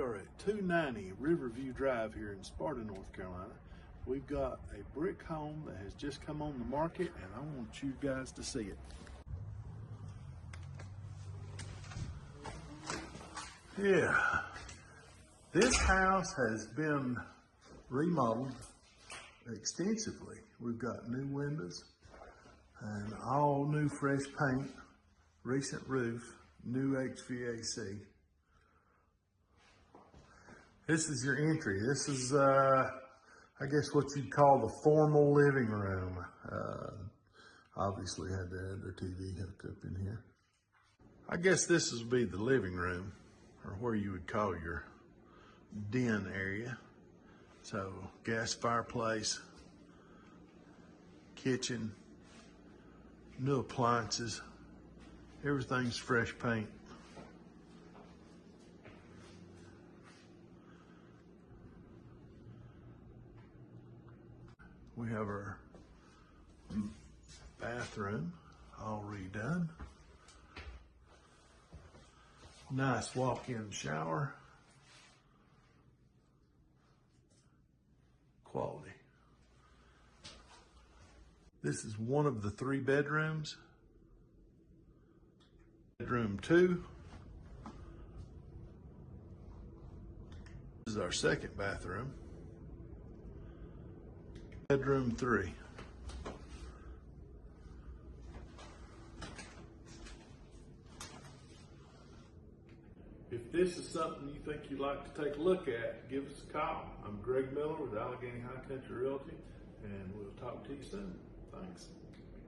are at 290 Riverview Drive here in Sparta, North Carolina. We've got a brick home that has just come on the market, and I want you guys to see it. Yeah, this house has been remodeled extensively. We've got new windows and all new fresh paint, recent roof, new HVAC. This is your entry. This is, I guess, what you'd call the formal living room. Obviously had to have their TV hooked up in here. I guess this would be the living room, or where you would call your den area. So gas fireplace, kitchen, new appliances, everything's fresh paint. We have our bathroom all redone. Nice walk-in shower. Quality. This is one of the 3 bedrooms. Bedroom 2. This is our second bathroom. Bedroom 3. If this is something you think you'd like to take a look at, give us a call. I'm Greg Miller with Allegheny High Country Realty, and we'll talk to you soon. Thanks.